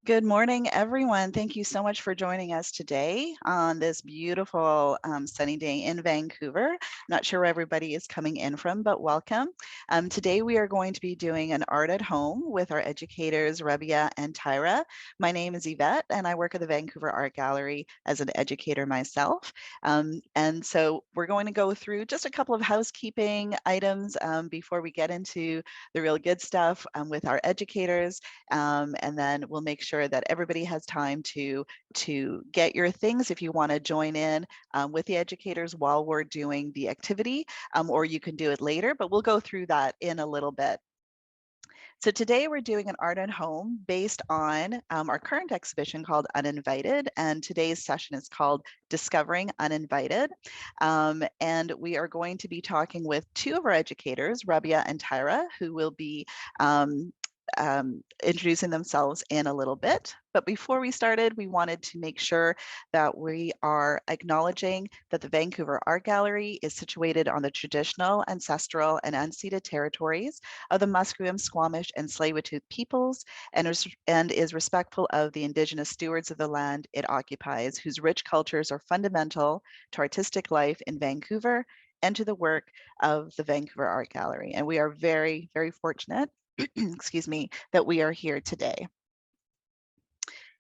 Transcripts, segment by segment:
Good morning, everyone. Thank you so much for joining us today on this beautiful sunny day in Vancouver. Not sure where everybody is coming in from, but welcome. Today we are going to be doing an art at home with our educators, Rabiya and Tyra. My name is Yvette, and I work at the Vancouver Art Gallery as an educator myself. And so we're going to go through just a couple of housekeeping items before we get into the real good stuff with our educators. And then we'll make sure that everybody has time to get your things if you want to join in with the educators while we're doing the activity, or you can do it later, but we'll go through that in a little bit. So today we're doing an art at home based on our current exhibition called Uninvited, and today's session is called Discovering Uninvited. And we are going to be talking with two of our educators, Rabiya and Tyra, who will be introducing themselves in a little bit. But before we started, we wanted to make sure that we are acknowledging that the Vancouver Art Gallery is situated on the traditional, ancestral, and unceded territories of the Musqueam, Squamish, and Tsleil-Waututh peoples, and is respectful of the Indigenous stewards of the land it occupies, whose rich cultures are fundamental to artistic life in Vancouver and to the work of the Vancouver Art Gallery. And we are very, very fortunate excuse me, that we are here today.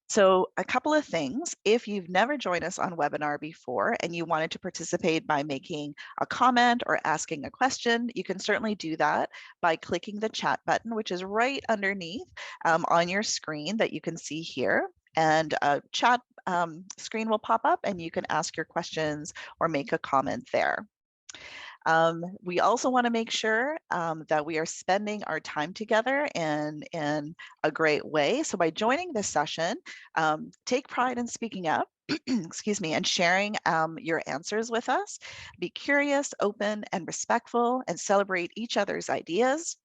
So a couple of things. If you've never joined us on webinar before and you wanted to participate by making a comment or asking a question, you can certainly do that by clicking the chat button, which is right underneath on your screen that you can see here. And a chat screen will pop up and you can ask your questions or make a comment there. We also want to make sure that we are spending our time together in a great way. So by joining this session, take pride in speaking up, excuse me, and sharing your answers with us. Be curious, open, and respectful, and celebrate each other's ideas.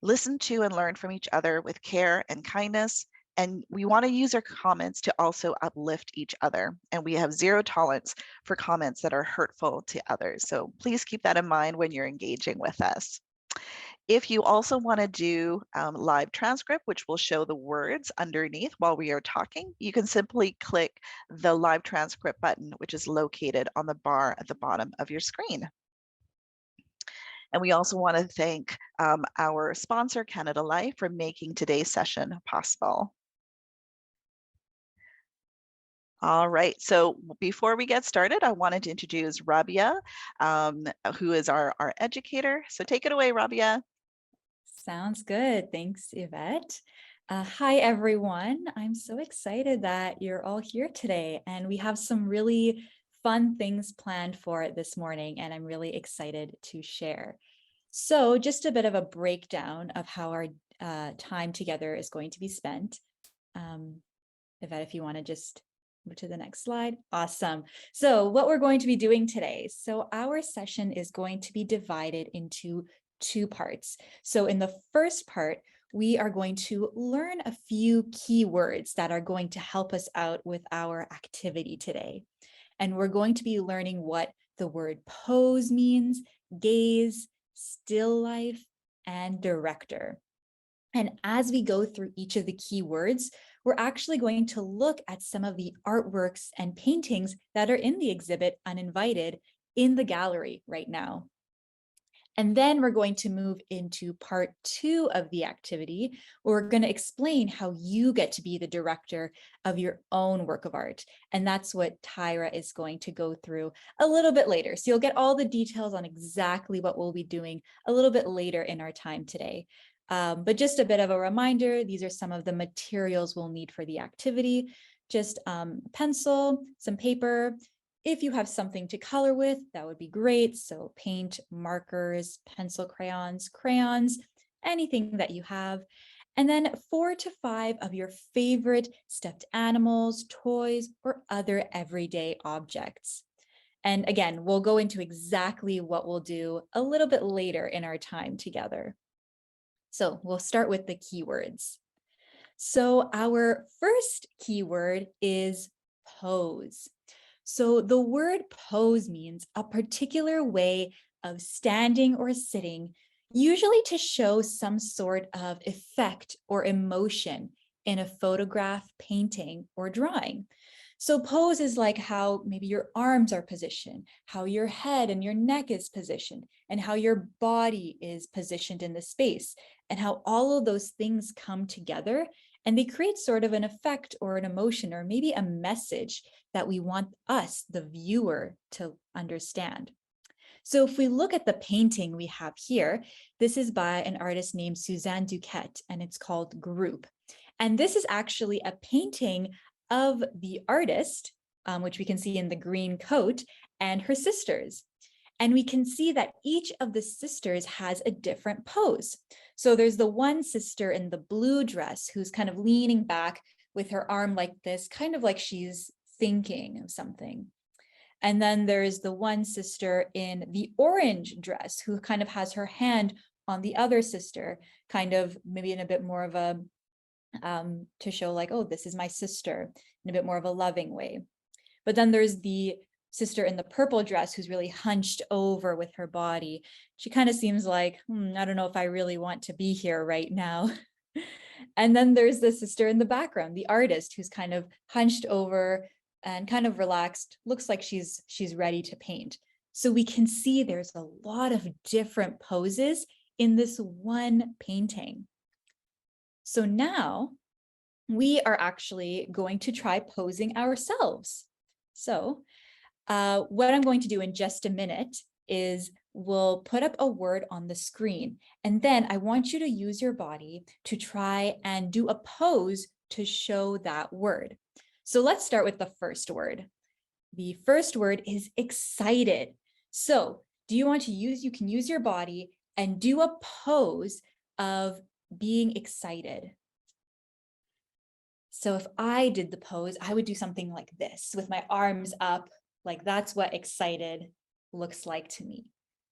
Listen to and learn from each other with care and kindness. And we want to use our comments to also uplift each other. And we have zero tolerance for comments that are hurtful to others. So please keep that in mind when you're engaging with us. If you also want to do live transcript, which will show the words underneath while we are talking, you can simply click the live transcript button, which is located on the bar at the bottom of your screen. And we also want to thank our sponsor, Canada Life, for making today's session possible. All right, so before we get started, I wanted to introduce Rabiya, who is our educator. So take it away, Rabiya. Sounds good. Thanks, Yvette. Hi, everyone. I'm so excited that you're all here today, and we have some really fun things planned for it this morning, and I'm really excited to share. So just a bit of a breakdown of how our time together is going to be spent. Yvette, if you want to just move to the next slide. Awesome. So what we're going to be doing today. So our session is going to be divided into two parts. So in the first part, we are going to learn a few key words that are going to help us out with our activity today. And we're going to be learning what the word pose means, gaze, still life, and director. And as we go through each of the key words, we're actually going to look at some of the artworks and paintings that are in the exhibit Uninvited in the gallery right now. And then we're going to move into part 2 of the activity, where we're going to explain how you get to be the director of your own work of art. And that's what Tyra is going to go through a little bit later. So you'll get all the details on exactly what we'll be doing a little bit later in our time today. But just a bit of a reminder, these are some of the materials we'll need for the activity. Just pencil, some paper. If you have something to color with, that would be great. So paint, markers, pencil crayons, anything that you have. And then 4 to 5 of your favorite stuffed animals, toys, or other everyday objects. And again, we'll go into exactly what we'll do a little bit later in our time together. So we'll start with the keywords. So our first keyword is pose. So the word pose means a particular way of standing or sitting, usually to show some sort of effect or emotion in a photograph, painting, or drawing. So pose is like how maybe your arms are positioned, how your head and your neck is positioned, and how your body is positioned in the space, and how all of those things come together and they create sort of an effect or an emotion or maybe a message that we want us, the viewer, to understand. So if we look at the painting we have here, this is by an artist named Suzanne Duquette, and it's called Group. And this is actually a painting of the artist, which we can see in the green coat, and her sisters. And we can see that each of the sisters has a different pose. So there's the one sister in the blue dress who's kind of leaning back with her arm like this, kind of like she's thinking of something. And then there's the one sister in the orange dress who kind of has her hand on the other sister, kind of maybe in a bit more of a, to show like, oh, this is my sister, in a bit more of a loving way. But then there's the sister in the purple dress who's really hunched over with her body. She kind of seems like, I don't know if I really want to be here right now. And then there's the sister in the background, the artist, who's kind of hunched over and kind of relaxed, looks like she's ready to paint. So we can see there's a lot of different poses in this one painting. So now we are actually going to try posing ourselves. So what I'm going to do in just a minute is we'll put up a word on the screen, and then I want you to use your body to try and do a pose to show that word. So let's start with the first word. The first word is excited. So do you want to you can use your body and do a pose of being excited. So if I did the pose, I would do something like this with my arms up, like that's what excited looks like to me.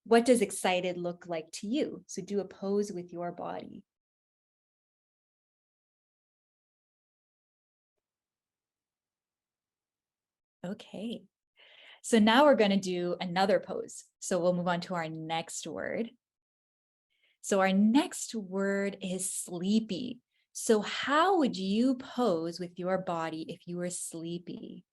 What does excited look like to you? So do a pose with your body. Okay. So now we're going to do another pose. So we'll move on to our next word. So our next word is sleepy. So how would you pose with your body if you were sleepy?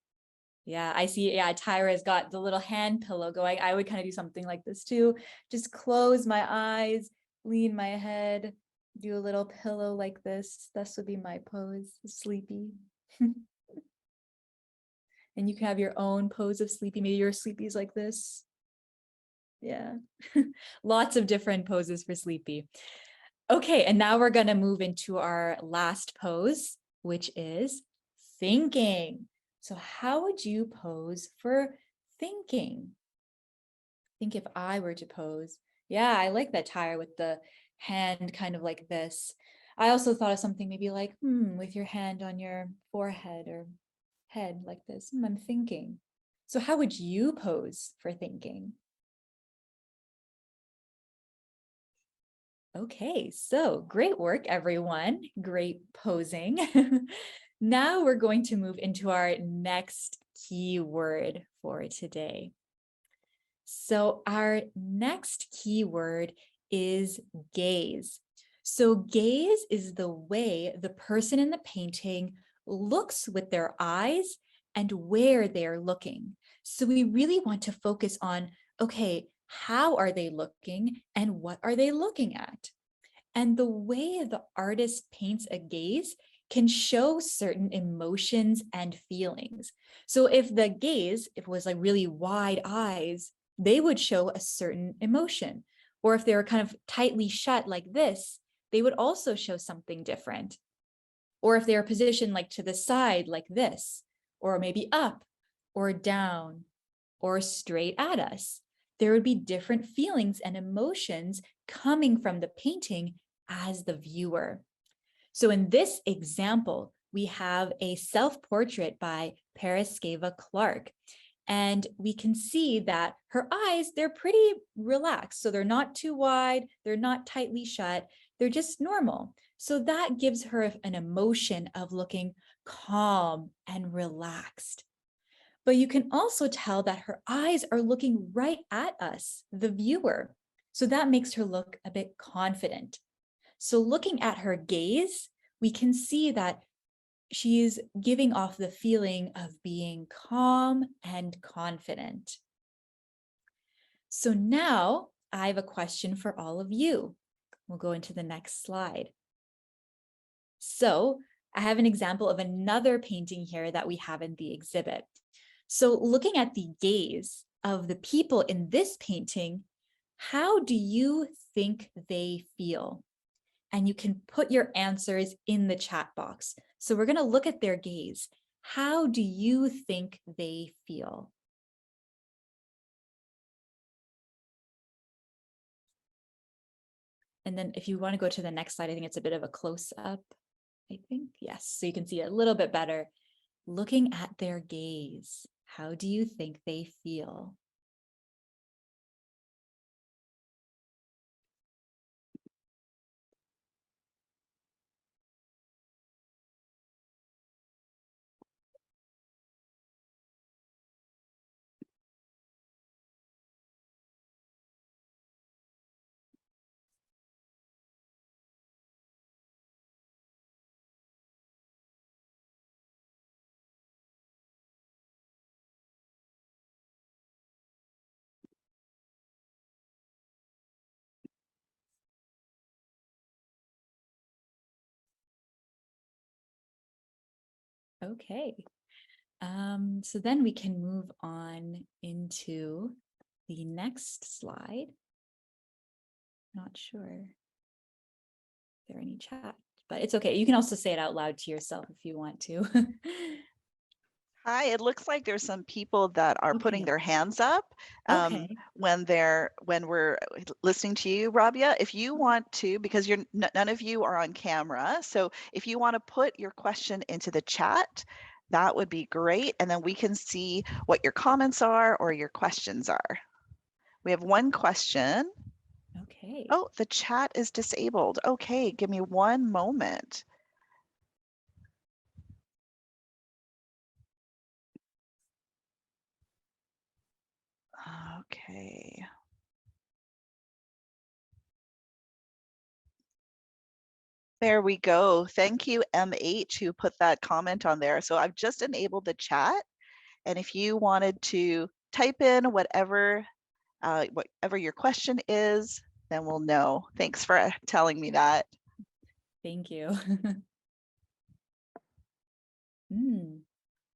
Yeah, I see. Yeah, Tyra's got the little hand pillow going. I would kind of do something like this too. Just close my eyes, lean my head, do a little pillow like this. This would be my pose, sleepy. And you can have your own pose of sleepy. Maybe your sleepy's like this. Yeah, lots of different poses for sleepy. Okay, and now we're going to move into our last pose, which is thinking. So how would you pose for thinking? Think if I were to pose. Yeah, I like that, Tyra, with the hand kind of like this. I also thought of something maybe like, with your hand on your forehead or head like this. I'm thinking. So how would you pose for thinking? Okay, so great work, everyone. Great posing. Now we're going to move into our next keyword for today. So our next keyword is gaze. So gaze is the way the person in the painting looks with their eyes and where they're looking. So we really want to focus on, okay, how are they looking and what are they looking at? And the way the artist paints a gaze can show certain emotions and feelings. So if the gaze, if it was like really wide eyes, they would show a certain emotion. Or if they were kind of tightly shut like this, they would also show something different. Or if they were positioned like to the side like this, or maybe up or down or straight at us, there would be different feelings and emotions coming from the painting as the viewer. So in this example, we have a self-portrait by Paraskeva Clark. And we can see that her eyes, they're pretty relaxed. So they're not too wide, they're not tightly shut, they're just normal. So that gives her an emotion of looking calm and relaxed. But you can also tell that her eyes are looking right at us, the viewer. So that makes her look a bit confident. So looking at her gaze, we can see that she's giving off the feeling of being calm and confident. So now I have a question for all of you. We'll go into the next slide. So I have an example of another painting here that we have in the exhibit. So looking at the gaze of the people in this painting, how do you think they feel? And you can put your answers in the chat box. So we're going to look at their gaze. How do you think they feel? And then if you want to go to the next slide, I think it's a bit of a close-up, I think. Yes, so you can see it a little bit better. Looking at their gaze, how do you think they feel? Okay. So then we can move on into the next slide. Not sure if there are any chat, but it's okay. You can also say it out loud to yourself if you want to. Hi, it looks like there's some people that are putting Okay. their hands up Okay. when we're listening to you, Rabiya. If you want to, because none of you are on camera, so if you want to put your question into the chat, that would be great, and then we can see what your comments are or your questions are. We have one question. Okay. Oh, the chat is disabled. Okay, give me one moment. Okay. There we go. Thank you, MH, who put that comment on there. So I've just enabled the chat. And if you wanted to type in whatever your question is, then we'll know. Thanks for telling me that. Thank you.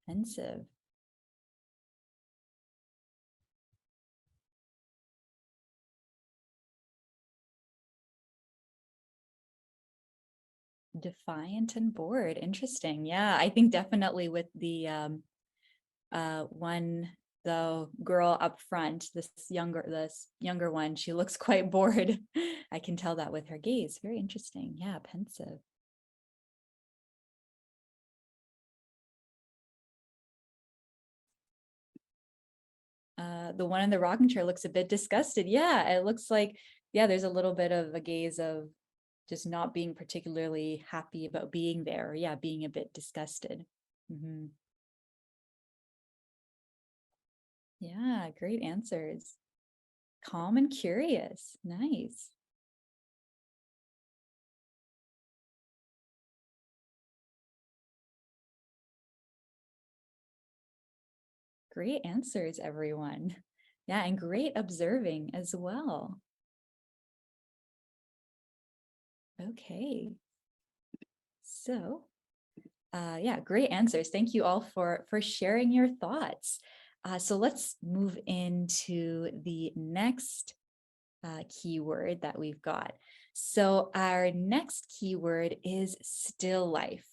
Pensive. Defiant and bored. Interesting. Yeah, I think definitely with the the girl up front, this younger one, she looks quite bored. I can tell that with her gaze. Very interesting. Yeah, pensive. The one in the rocking chair looks a bit disgusted. Yeah, it looks like, yeah, there's a little bit of a gaze of just not being particularly happy about being there. Yeah, being a bit disgusted. Yeah, great answers. Calm and curious. Nice. Great answers, everyone. Yeah, and great observing as well. Okay. So, yeah, great answers. Thank you all for sharing your thoughts. So let's move into the next keyword that we've got. So our next keyword is still life.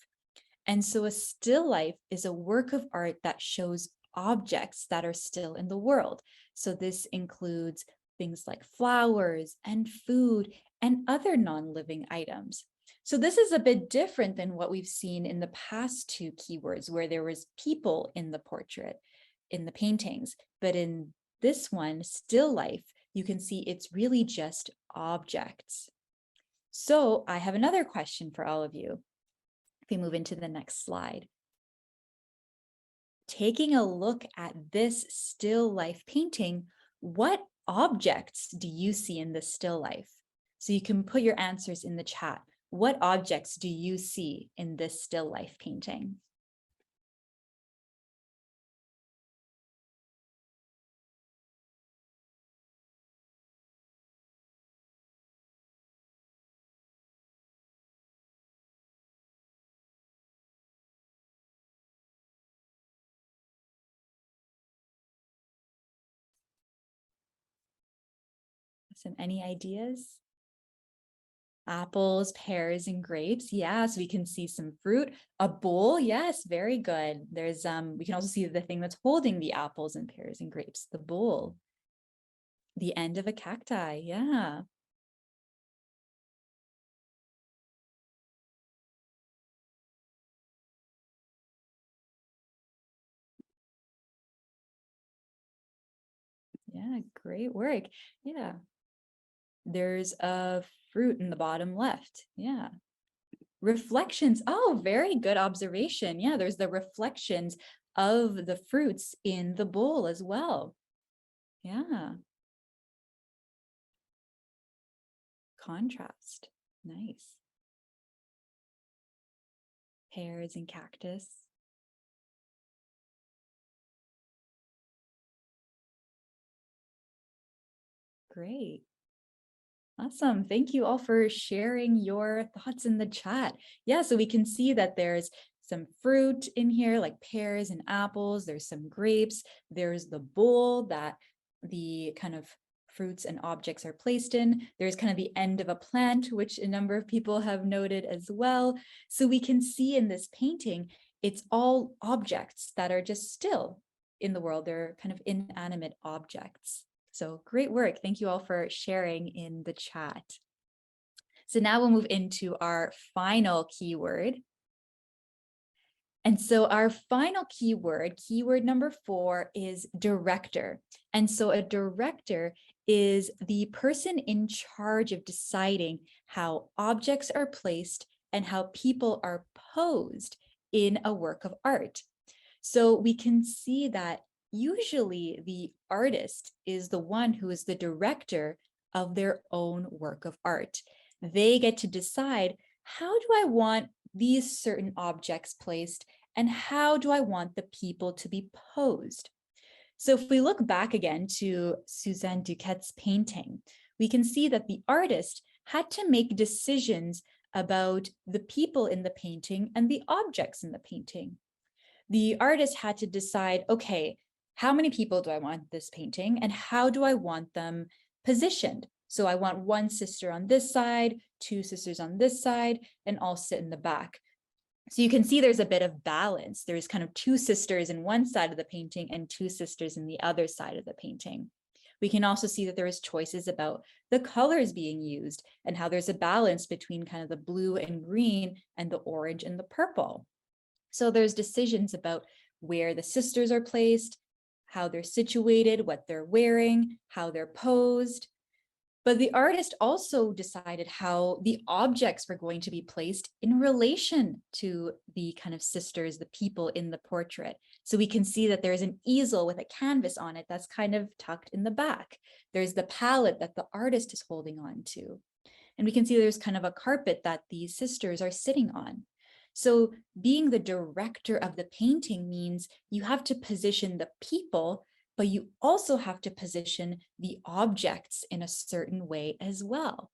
And so a still life is a work of art that shows objects that are still in the world. So this includes things like flowers and food and other non-living items. So this is a bit different than what we've seen in the past two keywords where there was people in the portrait, in the paintings. But in this one, still life, you can see it's really just objects. So I have another question for all of you. If we move into the next slide. Taking a look at this still life painting, what objects do you see in this still life? So you can put your answers in the chat. What objects do you see in this still life painting? Any ideas? Apples, pears, and grapes. Yeah, so we can see some fruit. A bowl. Yes, very good. There's we can also see the thing that's holding the apples and pears and grapes, the bowl. The end of a cacti. Yeah. Yeah, great work. Yeah. There's a fruit in the bottom left. Yeah. Reflections. Oh, very good observation. Yeah, there's the reflections of the fruits in the bowl as well. Yeah. Contrast. Nice. Pears and cactus. Great. Awesome. Thank you all for sharing your thoughts in the chat. Yeah, so we can see that there's some fruit in here, like pears and apples. There's some grapes. There's the bowl that the kind of fruits and objects are placed in. There's kind of the end of a plant, which a number of people have noted as well. So we can see in this painting, it's all objects that are just still in the world. They're kind of inanimate objects. So great work. Thank you all for sharing in the chat. So now we'll move into our final keyword. And so our final keyword, keyword number 4, is director. And so a director is the person in charge of deciding how objects are placed and how people are posed in a work of art. So we can see that usually the artist is the one who is the director of their own work of art. They get to decide, how do I want these certain objects placed, and how do I want the people to be posed? So if we look back again to Suzanne Duquette's painting, we can see that the artist had to make decisions about the people in the painting and the objects in the painting. The artist had to decide, okay, how many people do I want this painting, and how do I want them positioned? So I want one sister on this side, 2 sisters on this side, and all sit in the back. So you can see there's a bit of balance. There's kind of 2 sisters in one side of the painting and 2 sisters in the other side of the painting. We can also see that there is choices about the colors being used and how there's a balance between kind of the blue and green and the orange and the purple. So there's decisions about where the sisters are placed, how they're situated, what they're wearing, how they're posed. But the artist also decided how the objects were going to be placed in relation to the kind of sisters, the people in the portrait. So we can see that there's an easel with a canvas on it that's kind of tucked in the back. There's the palette that the artist is holding on to. And we can see there's kind of a carpet that these sisters are sitting on. So being the director of the painting means you have to position the people, but you also have to position the objects in a certain way as well.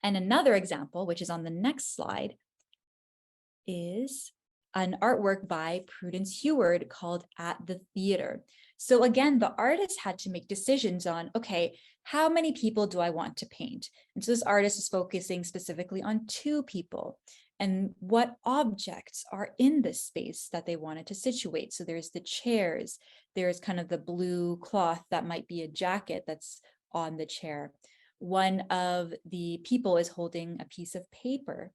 And another example, which is on the next slide, is an artwork by Prudence Heward called At the Theater. So again, the artist had to make decisions on, okay, how many people do I want to paint? And so this artist is focusing specifically on 2 people. And what objects are in this space that they wanted to situate. So there's the chairs, there's kind of the blue cloth that might be a jacket that's on the chair. One of the people is holding a piece of paper.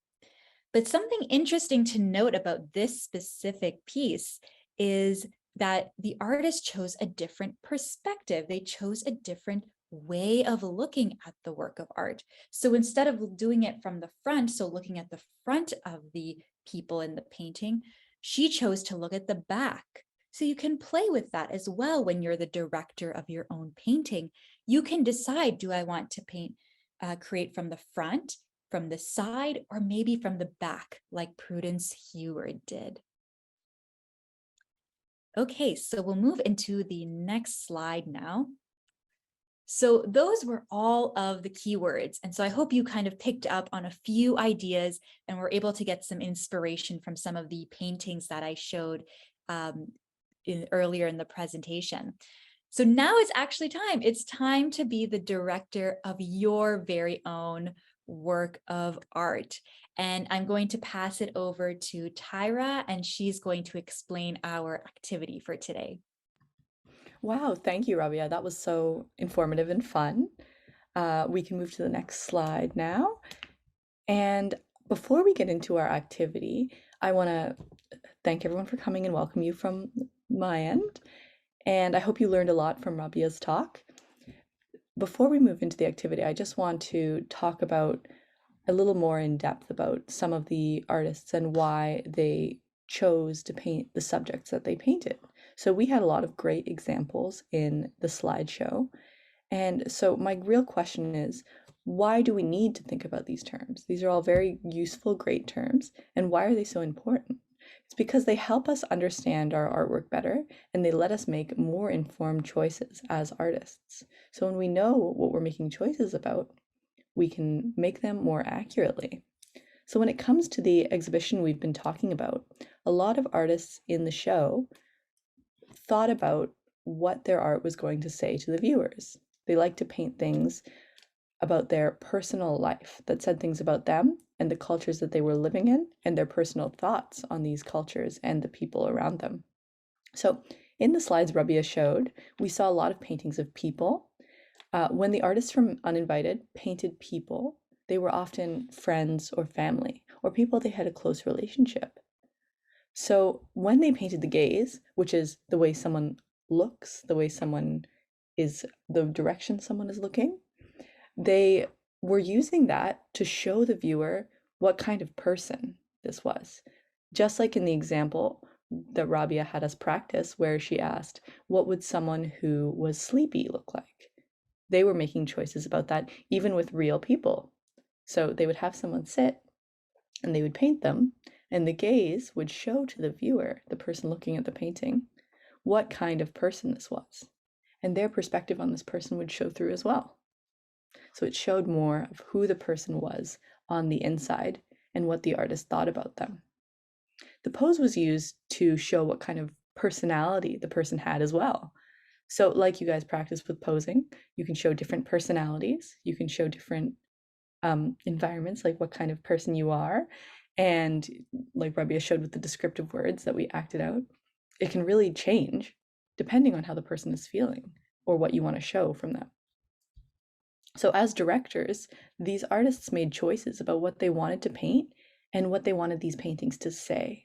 But something interesting to note about this specific piece is that the artist chose a different perspective. They chose a different way of looking at the work of art. So instead of doing it from the front, so looking at the front of the people in the painting, she chose to look at the back. So you can play with that as well when you're the director of your own painting. You can decide, do I want to paint, create from the front, from the side or maybe from the back, like Prudence Heward did. Okay, so we'll move into the next slide now. So those were all of the keywords. And so I hope you kind of picked up on a few ideas and were able to get some inspiration from some of the paintings that I showed earlier in the presentation. So now it's actually time. It's time to be the director of your very own work of art. And I'm going to pass it over to Tyra, and she's going to explain our activity for today. Wow, thank you, Rabiya. That was so informative and fun. We can move to the next slide now. And before we get into our activity, I want to thank everyone for coming and welcome you from my end. And I hope you learned a lot from Rabiya's talk. Before we move into the activity, I just want to talk about a little more in depth about some of the artists and why they chose to paint the subjects that they painted. So we had a lot of great examples in the slideshow. And so my real question is, why do we need to think about these terms? These are all very useful, great terms. And why are they so important? It's because they help us understand our artwork better, and they let us make more informed choices as artists. So when we know what we're making choices about, we can make them more accurately. So when it comes to the exhibition we've been talking about, a lot of artists in the show thought about what their art was going to say to the viewers. They like to paint things about their personal life that said things about them and the cultures that they were living in and their personal thoughts on these cultures and the people around them. So in the slides Rabiya showed, we saw a lot of paintings of people. When the artists from Uninvited painted people, they were often friends or family or people they had a close relationship. So when they painted the gaze, which is the way someone looks, the way someone is, the direction someone is looking, they were using that to show the viewer what kind of person this was. Just like in the example that Rabiya had us practice, where she asked, what would someone who was sleepy look like? They were making choices about that, even with real people. So they would have someone sit and they would paint them, and the gaze would show to the viewer, the person looking at the painting, what kind of person this was. And their perspective on this person would show through as well. So it showed more of who the person was on the inside and what the artist thought about them. The pose was used to show what kind of personality the person had as well. So like you guys practice with posing, you can show different personalities, you can show different environments, like what kind of person you are. And like Rabiya showed with the descriptive words that we acted out, it can really change depending on how the person is feeling or what you want to show from them. So as directors, these artists made choices about what they wanted to paint and what they wanted these paintings to say.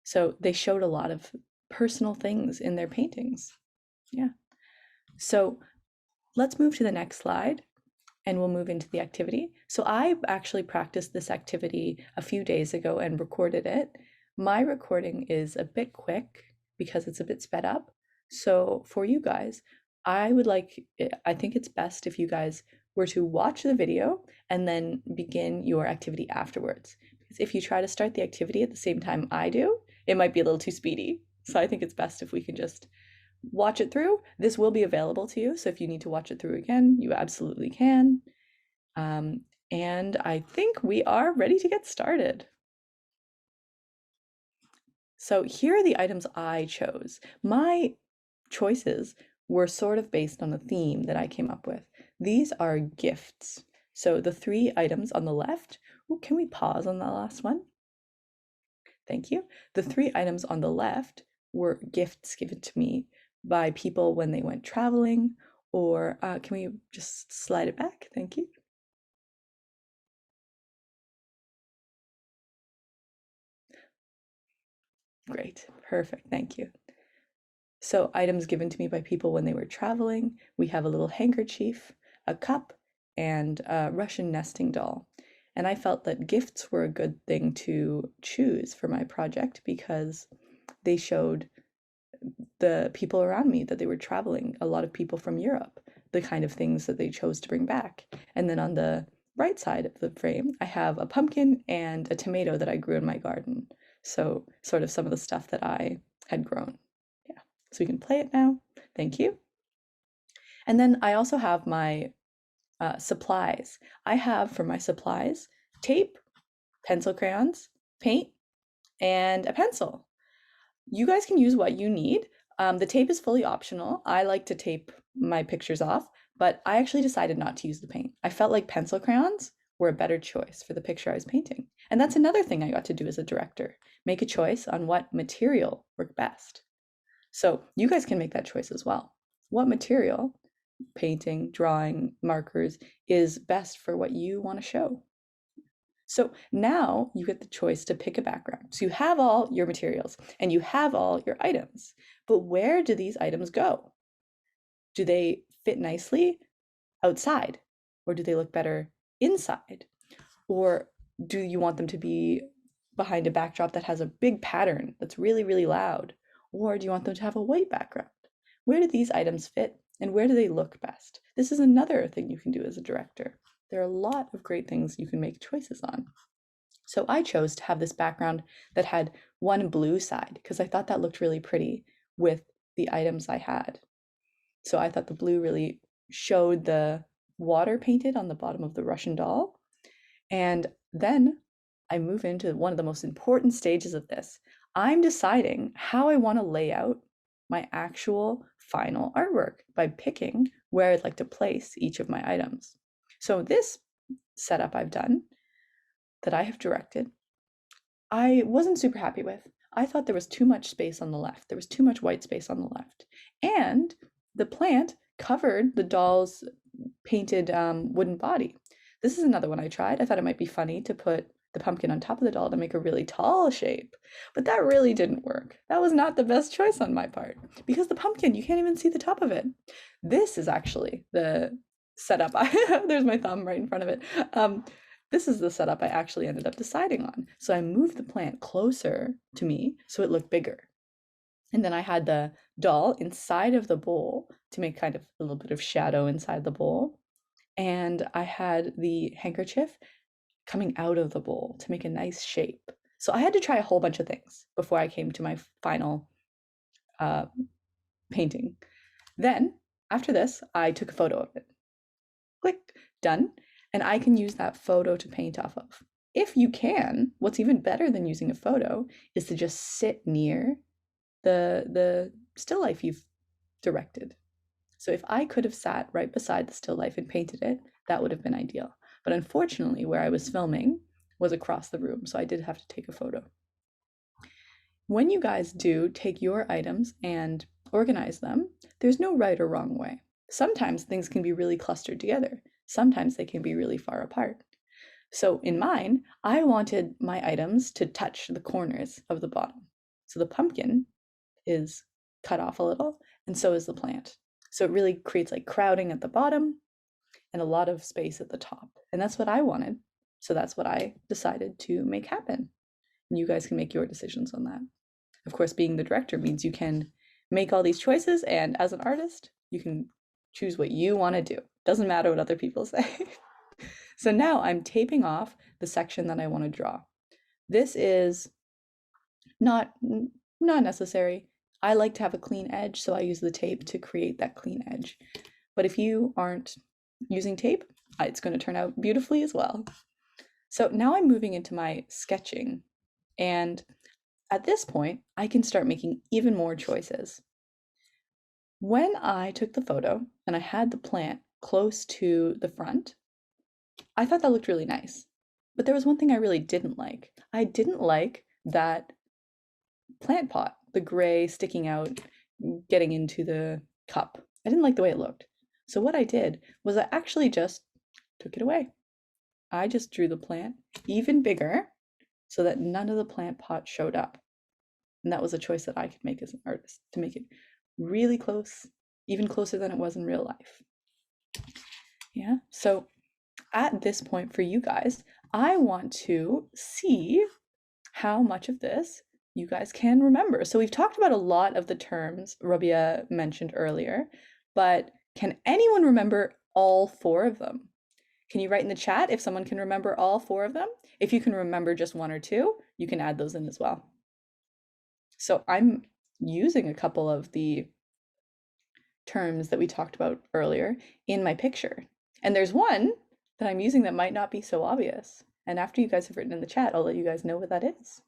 So they showed a lot of personal things in their paintings. Yeah. So let's move to the next slide and we'll move into the activity. So I actually practiced this activity a few days ago and recorded it. My recording is a bit quick because it's a bit sped up. So for you guys, I think it's best if you guys were to watch the video and then begin your activity afterwards. Because if you try to start the activity at the same time I do, it might be a little too speedy. So I think it's best if we can just watch it through. This will be available to you. So if you need to watch it through again, you absolutely can. And I think we are ready to get started. So here are the items I chose. My choices were sort of based on a theme that I came up with. These are gifts. So the 3 items on the left, can we pause on the last one? Thank you. The 3 items on the left were gifts given to me by people when they went traveling, or can we just slide it back? Thank you. Great, perfect, thank you. So items given to me by people when they were traveling, we have a little handkerchief, a cup, and a Russian nesting doll. And I felt that gifts were a good thing to choose for my project because they showed the people around me that they were traveling, a lot of people from Europe, the kind of things that they chose to bring back. And then on the right side of the frame, I have a pumpkin and a tomato that I grew in my garden. So sort of some of the stuff that I had grown. Yeah, so we can play it now. Thank you. And then I also have my supplies. I have for my supplies tape, pencil crayons, paint, and a pencil. You guys can use what you need. The tape is fully optional. I like to tape my pictures off, but I actually decided not to use the paint. I felt like pencil crayons were a better choice for the picture I was painting. And that's another thing I got to do as a director, make a choice on what material worked best. So you guys can make that choice as well. What material, painting, drawing, markers, is best for what you want to show? So now you get the choice to pick a background. So you have all your materials and you have all your items, but where do these items go? Do they fit nicely outside, or do they look better inside? Or do you want them to be behind a backdrop that has a big pattern that's really, really loud? Or do you want them to have a white background? Where do these items fit and where do they look best? This is another thing you can do as a director. There are a lot of great things you can make choices on. So I chose to have this background that had one blue side because I thought that looked really pretty with the items I had. So I thought the blue really showed the water painted on the bottom of the Russian doll. And then I move into one of the most important stages of this. I'm deciding how I want to lay out my actual final artwork by picking where I'd like to place each of my items. So this setup I've done that I have directed, I wasn't super happy with. I thought there was too much space on the left. There was too much white space on the left. And the plant covered the doll's painted wooden body. This is another one I tried. I thought it might be funny to put the pumpkin on top of the doll to make a really tall shape, but that really didn't work. That was not the best choice on my part because the pumpkin, you can't even see the top of it. This is actually the setup. There's my thumb right in front of it. This is the setup I actually ended up deciding on. So I moved the plant closer to me so it looked bigger. And then I had the doll inside of the bowl to make kind of a little bit of shadow inside the bowl. And I had the handkerchief coming out of the bowl to make a nice shape. So I had to try a whole bunch of things before I came to my final painting. Then after this, I took a photo of it. Click, done. And I can use that photo to paint off of. If you can, what's even better than using a photo is to just sit near the still life you've directed. So if I could have sat right beside the still life and painted it, that would have been ideal. But unfortunately, where I was filming was across the room, so I did have to take a photo. When you guys do take your items and organize them, there's no right or wrong way. Sometimes things can be really clustered together. Sometimes they can be really far apart. So in mine, I wanted my items to touch the corners of the bottom. So the pumpkin is cut off a little, and so is the plant. So it really creates like crowding at the bottom and a lot of space at the top. And that's what I wanted. So that's what I decided to make happen. And you guys can make your decisions on that. Of course, being the director means you can make all these choices, and as an artist, you can choose what you want to do. Doesn't matter what other people say. So now I'm taping off the section that I want to draw. This is not necessary. I like to have a clean edge, so I use the tape to create that clean edge. But if you aren't using tape, it's going to turn out beautifully as well. So now I'm moving into my sketching, and at this point, I can start making even more choices. When I took the photo and I had the plant close to the front, I thought that looked really nice. But there was one thing I really didn't like. I didn't like that plant pot, the gray sticking out, getting into the cup. I didn't like the way it looked. So what I did was I actually just took it away. I just drew the plant even bigger so that none of the plant pot showed up. And that was a choice that I could make as an artist, to make it really close, even closer than it was in real life. Yeah, so at this point for you guys, I want to see how much of this you guys can remember. So we've talked about a lot of the terms Rabiya mentioned earlier, but can anyone remember all 4 of them? Can you write in the chat if someone can remember all 4 of them? If you can remember just 1 or 2, you can add those in as well. So I'm using a couple of the terms that we talked about earlier in my picture. And there's one that I'm using that might not be so obvious. And after you guys have written in the chat, I'll let you guys know what that is.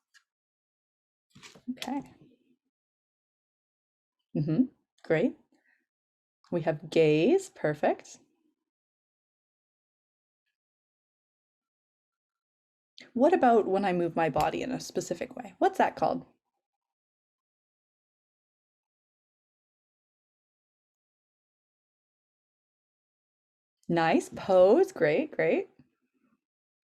Okay. Great. We have gaze, perfect. What about when I move my body in a specific way? What's that called? Nice, pose, great, great.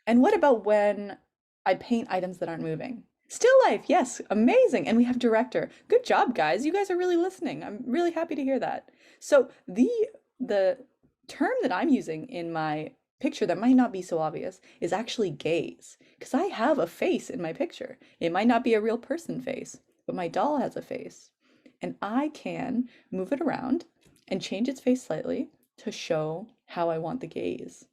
And what about when I paint items that aren't moving? Still life, yes, amazing. And we have director. Good job, guys. You guys are really listening. I'm really happy to hear that. So the term that I'm using in my picture that might not be so obvious is actually gaze, because I have a face in my picture. It might not be a real person face, but my doll has a face. And I can move it around and change its face slightly to show how I want the gaze.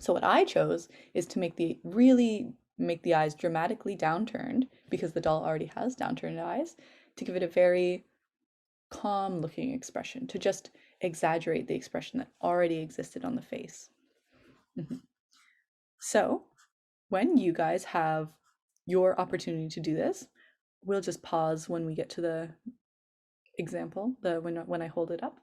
So what I chose is to make the eyes dramatically downturned, because the doll already has downturned eyes, to give it a very calm looking expression, to just exaggerate the expression that already existed on the face. So when you guys have your opportunity to do this, we'll just pause when we get to the example, when I hold it up.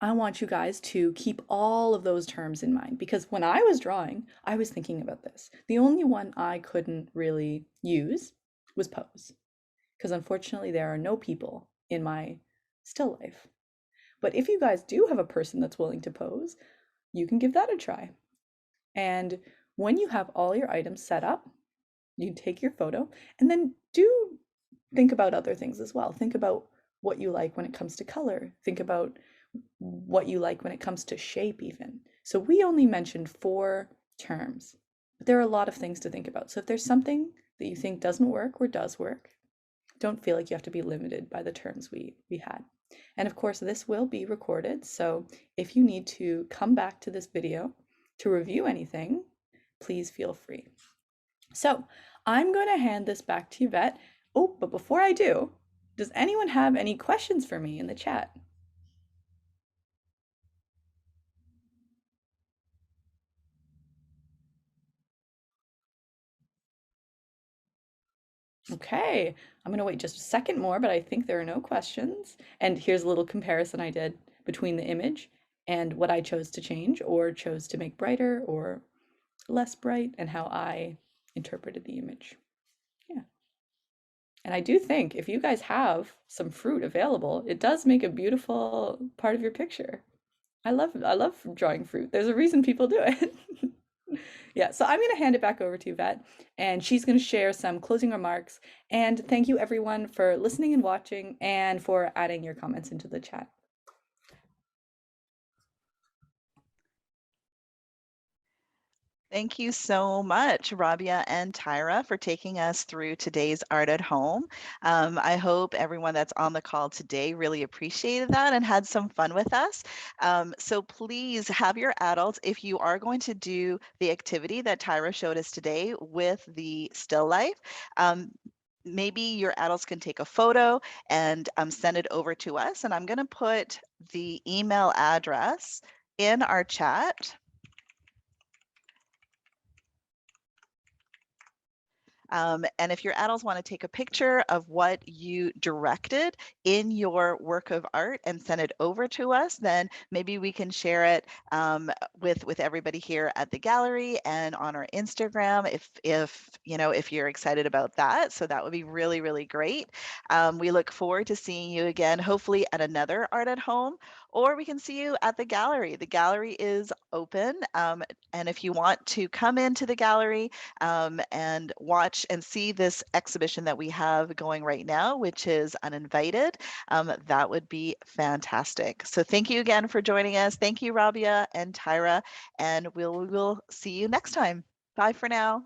I want you guys to keep all of those terms in mind, because when I was drawing, I was thinking about this. The only one I couldn't really use was pose, because unfortunately there are no people in my still life. But if you guys do have a person that's willing to pose, you can give that a try. And when you have all your items set up, you take your photo, and then do think about other things as well. Think about what you like when it comes to color. Think about what you like when it comes to shape even. So we only mentioned 4 terms, but there are a lot of things to think about. So if there's something that you think doesn't work or does work, don't feel like you have to be limited by the terms we had. And of course, this will be recorded. So if you need to come back to this video to review anything, please feel free. So I'm going to hand this back to Yvette. Oh, but before I do, does anyone have any questions for me in the chat? Okay, I'm going to wait just a second more, but I think there are no questions. And here's a little comparison I did between the image and what I chose to change or chose to make brighter or less bright, and how I interpreted the image. Yeah. And I do think if you guys have some fruit available, it does make a beautiful part of your picture. I love drawing fruit. There's a reason people do it. Yeah, so I'm going to hand it back over to Yvette, and she's going to share some closing remarks. And thank you everyone for listening and watching, and for adding your comments into the chat. Thank you so much, Rabiya and Tyra, for taking us through today's Art at Home. I hope everyone that's on the call today really appreciated that and had some fun with us. So please have your adults, if you are going to do the activity that Tyra showed us today with the still life, maybe your adults can take a photo and send it over to us. And I'm going to put the email address in our chat. And if your adults want to take a picture of what you directed in your work of art and send it over to us, then maybe we can share it with everybody here at the gallery and on our Instagram if you're excited about that. So that would be really, really great. We look forward to seeing you again, hopefully at another Art at Home, or we can see you at the gallery. The gallery is open. And if you want to come into the gallery and watch and see this exhibition that we have going right now, which is Uninvited, that would be fantastic. So thank you again for joining us. Thank you, Rabiya and Tyra, and we'll see you next time. Bye for now.